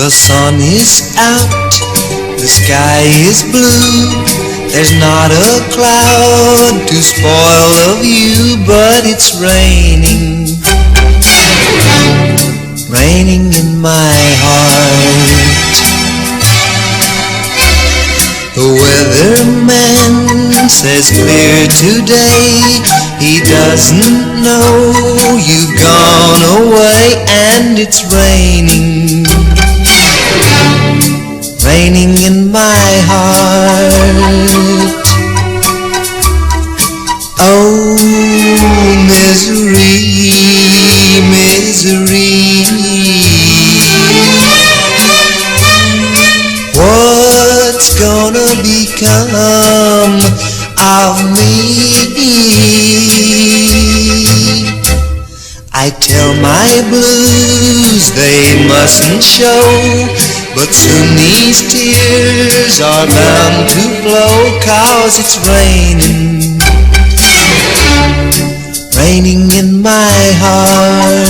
The sun is out, the sky is blue. There's not a cloud to spoil the view, but it's raining, raining in my heart. The weatherman says clear today. He doesn't know you've gone away, and it's raining, raining in my heart. Oh, misery, misery, what's gonna become of me? I tell my blues they mustn't show, but soon these tears are bound to flow, 'cause it's raining, raining in my heart.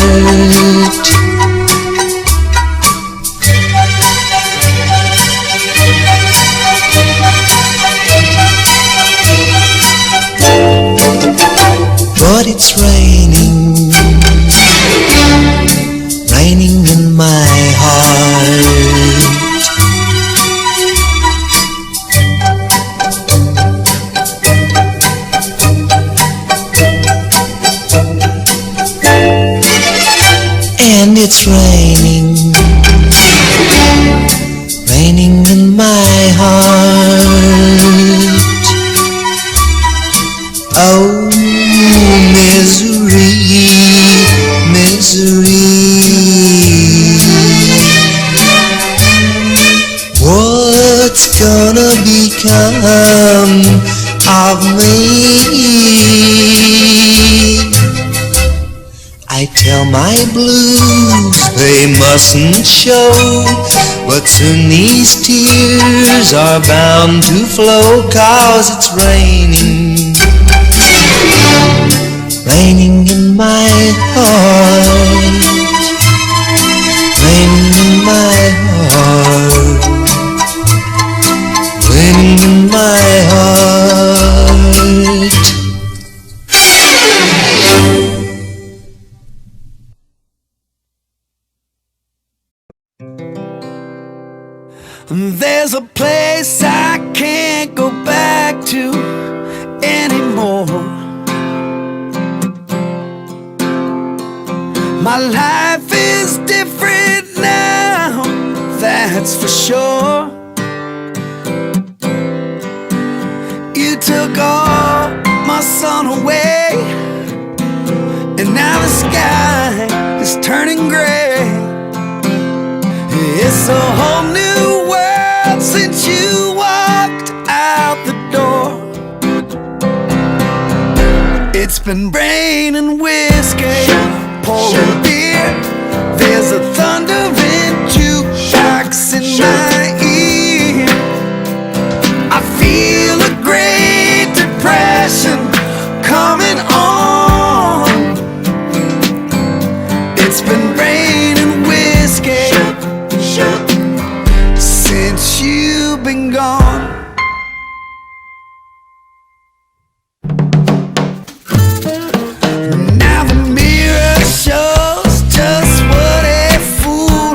But it's raining, raining in my heart. And it's raining, raining in my heart. Oh, misery, misery, what's gonna become of me? I tell my blues they mustn't show, but soon these tears are bound to flow, 'cause it's raining, raining in my heart, raining in my heart, raining in my heart. There's a place I can't go back to anymore. My life is different now, that's for sure. You took all my sun away, and now the sky is turning gray. It's a whole new world since you walked out the door. It's been raining whiskey, pouring beer. There's a thundering jukebox in my ear. I feel a great depression coming on. It's been raining whiskey since you've been gone. Now the mirror shows just what a fool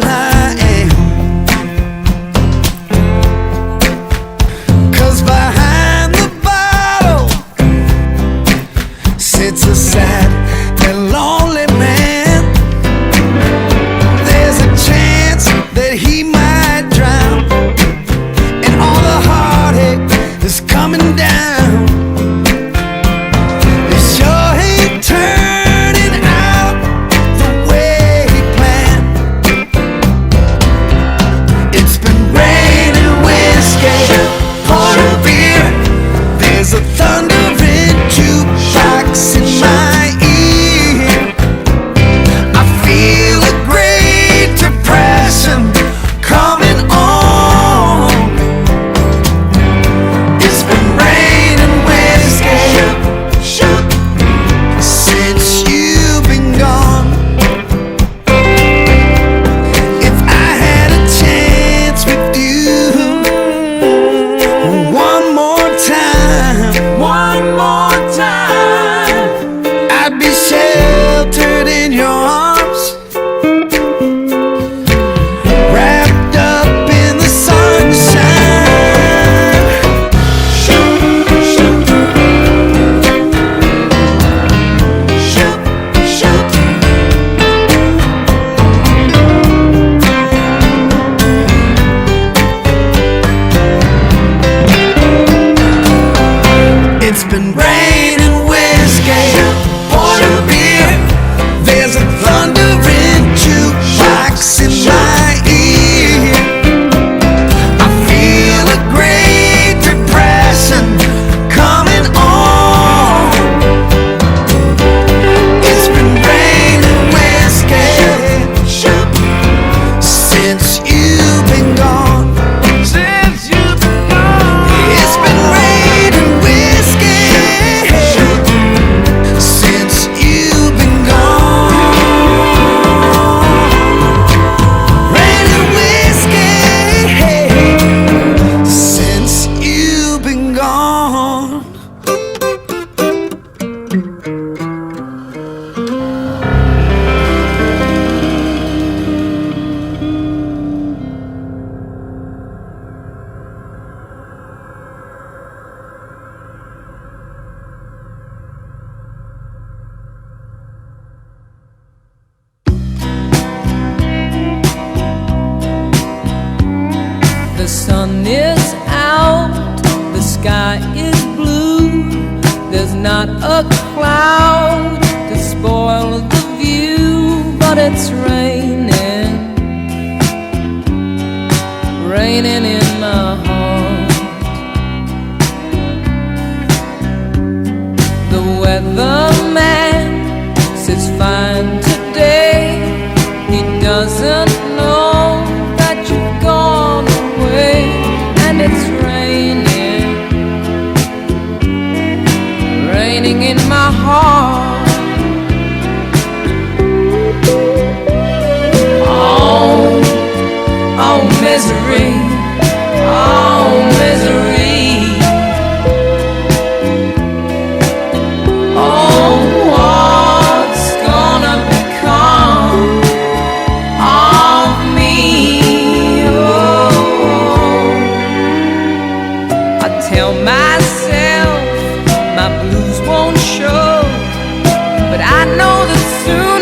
cloud to spoil the view, but it's raining, raining in my heart. The weatherman says fine today. He doesn't know that you've gone away, and it's raining, raining in my heart. Oh, oh misery, oh misery. Oh, what's gonna become of me? Oh, I tell myself my blues won't show, but I know that soon